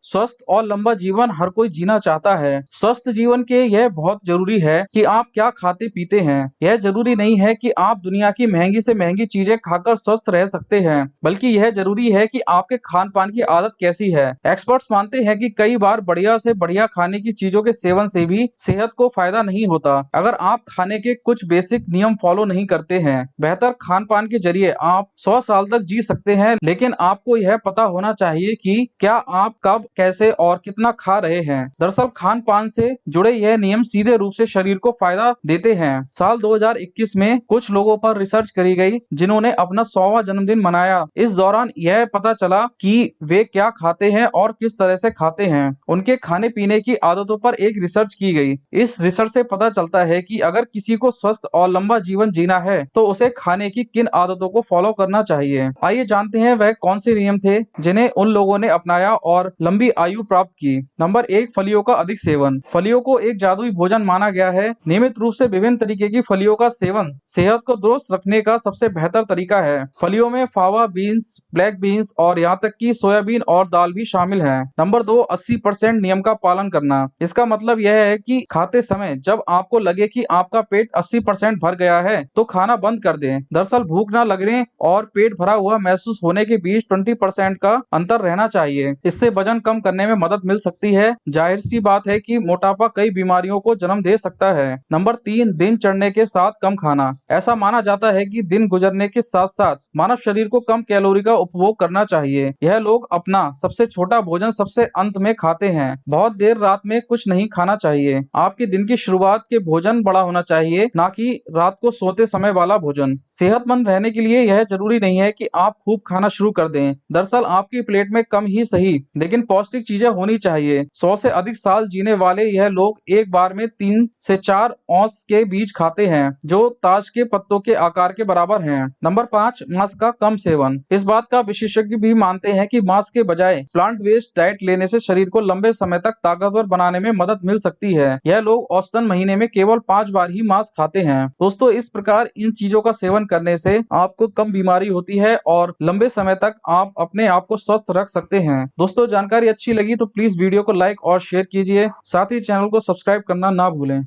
स्वस्थ और लंबा जीवन हर कोई जीना चाहता है। स्वस्थ जीवन के यह बहुत जरूरी है कि आप क्या खाते पीते हैं। यह जरूरी नहीं है कि आप दुनिया की महंगी से महंगी चीजें खाकर स्वस्थ रह सकते हैं, बल्कि यह जरूरी है कि आपके खान पान की आदत कैसी है। एक्सपर्ट्स मानते हैं कि कई बार बढ़िया से बढ़िया खाने की चीजों के सेवन से भी सेहत को फायदा नहीं होता। अगर आप खाने के कुछ बेसिक नियम फॉलो नहीं करते हैं, बेहतर खान पान के जरिए आप 100 साल तक जी सकते हैं, लेकिन आपको यह पता होना चाहिए कि क्या आप कब, कैसे और कितना खा रहे हैं। दरअसल खान पान से जुड़े यह नियम सीधे रूप से शरीर को फायदा देते हैं। साल 2021 में कुछ लोगों पर रिसर्च करी गई जिन्होंने अपना 100वां जन्मदिन मनाया। इस दौरान यह पता चला कि वे क्या खाते हैं और किस तरह से खाते हैं। उनके खाने पीने की आदतों पर एक रिसर्च की गई। इस रिसर्च से पता चलता है कि अगर किसी को स्वस्थ और लंबा जीवन जीना है तो उसे खाने की किन आदतों को फॉलो करना चाहिए। आइए जानते हैं वह कौन से नियम थे जिन्हें उन लोगों ने अपनाया और लंबी आयु प्राप्त की। नंबर 1, फलियों का अधिक सेवन। फलियों को एक जादुई भोजन माना गया है। नियमित रूप से विभिन्न तरीके की फलियों का सेवन सेहत को दुरुस्त रखने का सबसे बेहतर तरीका है। फलियों में फावा बीन्स, ब्लैक बीन्स और यहाँ तक कि सोयाबीन और दाल भी शामिल है। नंबर 2, 80% नियम का पालन करना। इसका मतलब यह है कि खाते समय जब आपको लगे कि आपका पेट 80% भर गया है तो खाना बंद कर दें। दरअसल भूख न लगने और पेट भरा हुआ महसूस होने के बीच 20% का अंतर रहना चाहिए। इससे वजन कम करने में मदद मिल सकती है। जाहिर सी बात है कि मोटापा कई बीमारियों को जन्म दे सकता है। नंबर 3, दिन चढ़ने के साथ कम खाना। ऐसा माना जाता है कि दिन गुजरने के साथ साथ मानव शरीर को कम कैलोरी का उपभोग करना चाहिए। यह लोग अपना सबसे छोटा भोजन सबसे अंत में खाते हैं। बहुत देर रात में कुछ नहीं खाना चाहिए। आपके दिन की शुरुआत के भोजन बड़ा होना चाहिए, ना कि रात को सोते समय वाला भोजन। सेहतमंद रहने के लिए यह जरूरी नहीं है कि आप खूब खाना शुरू कर दें। दरअसल आपकी प्लेट में कम ही सही लेकिन पौष्टिक चीजें होनी चाहिए। 100 से अधिक साल जीने वाले यह लोग एक बार में 3 से 4 औंस के बीज खाते हैं, जो ताश के पत्तों के आकार के बराबर हैं। नंबर 5, मांस का कम सेवन। इस बात का विशेषज्ञ भी मानते हैं कि मांस के बजाय प्लांट बेस्ड डाइट लेने से शरीर को लंबे समय तक ताकतवर बनाने में मदद मिल सकती है। यह लोग औसतन महीने में केवल 5 बार ही मांस खाते हैं। दोस्तों, इस प्रकार इन चीजों का सेवन करने से आपको कम बीमारी होती है और लंबे समय तक आप अपने आप को स्वस्थ रख सकते हैं। दोस्तों, जानकारी अच्छी लगी तो प्लीज वीडियो को लाइक और शेयर कीजिए। साथ ही चैनल को सब्सक्राइब करना ना भूलें।